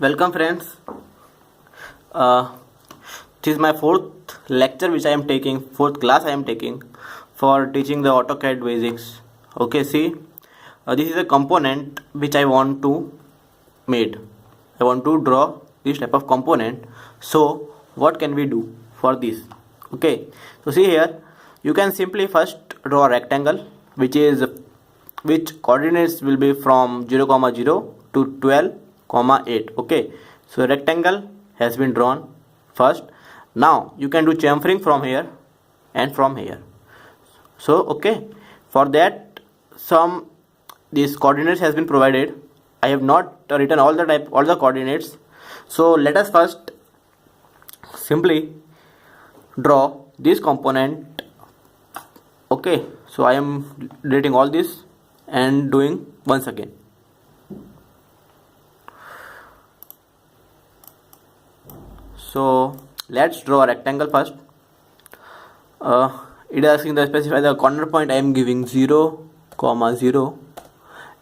Welcome, friends. Uh, this is my fourth lecture which I am taking, fourth class I am taking for teaching the AutoCAD basics. Okay, see, this is a component which I want to made. I want to draw this type of component. So, what can we do for this? Okay, so see here, you can simply first draw a rectangle which coordinates will be from 0 comma 0 to 12 comma 8. Okay, so rectangle has been drawn first. Now you can do chamfering from here and from here. So okay, for that some these coordinates has been provided. I have not written all the coordinates. So let us first simply draw this component. Okay, so I am deleting all this and doing once again. So let's draw a rectangle first. It is asking to specify the corner point. I am giving 0 comma 0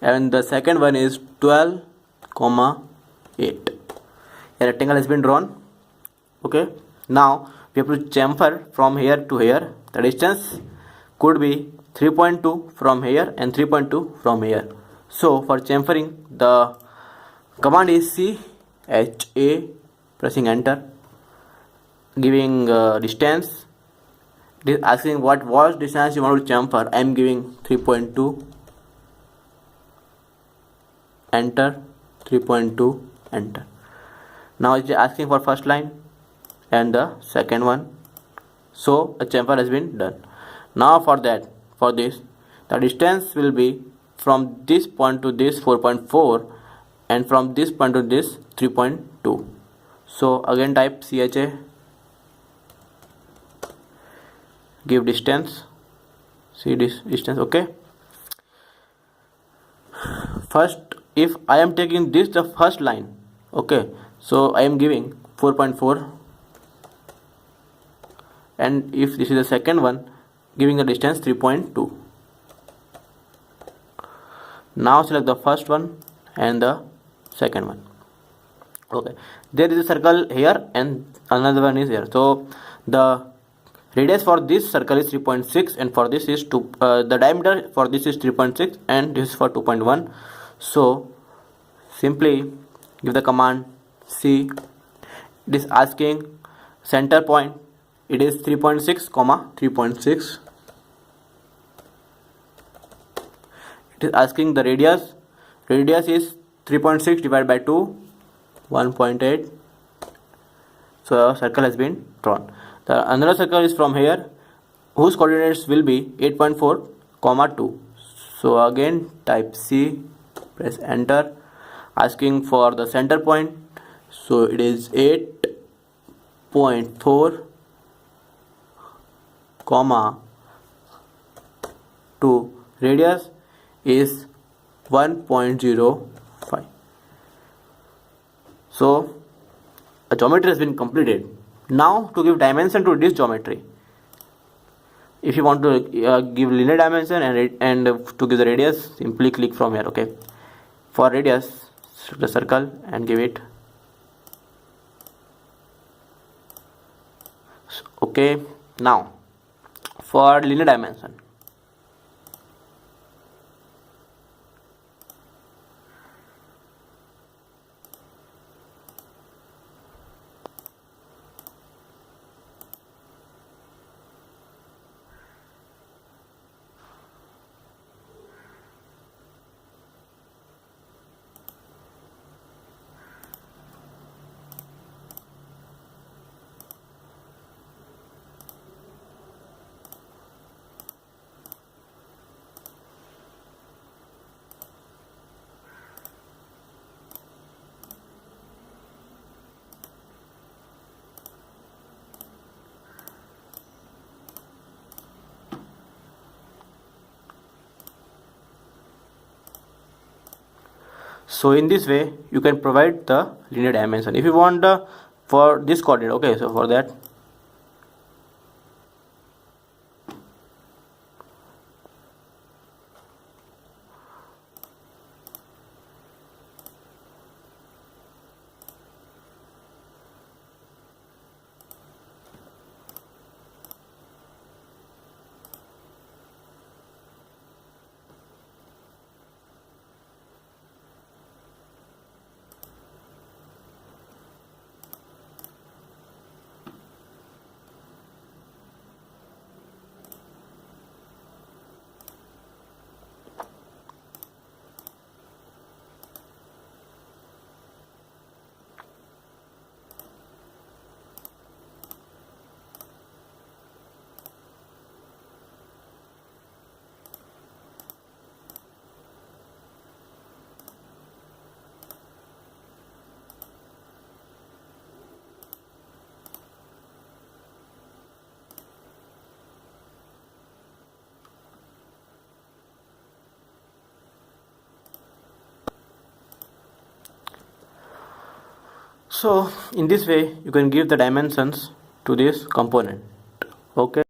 and the second one is 12 comma 8. A rectangle has been drawn. Okay, now we have to chamfer from here to here. The distance could be 3.2 from here and 3.2 from here. So for chamfering, the command is CHA, pressing enter, giving distance. It is asking what distance you want to chamfer. I am giving 3.2, enter, 3.2, enter. Now it is asking for first line and the second one. So a chamfer has been done. Now for this, the distance will be from this point to this 4.4 and from this point to this 3.2. So again type CHA, give distance, see this distance. Okay, first if I am taking this the first line, okay, so I am giving 4.4, and if this is the second one, giving the distance 3.2. Now select the first one and the second one. Okay, there is a circle here and another one is here. So the radius for this circle is 3.6 and for this is 2. The diameter for this is 3.6 and this is for 2.1. So simply give the command C. It is asking center point. It is 3.6 comma 3.6. It is asking the radius. Radius is 3.6 divided by 2, 1.8. So a circle has been drawn. The another circle is from here, whose coordinates will be 8.4 comma 2. So again type C, press enter, asking for the center point. So it is 8.4 comma 2. Radius is 1.05. So a geometry has been completed. Now to give dimension to this geometry, if you want to give linear dimension and to give the radius, simply click from here. Okay, for radius the circle and give it. Okay, now for linear dimension, so in this way you can provide the linear dimension. If you want for this coordinate, okay, so for that So in this way you can give the dimensions to this component. Okay.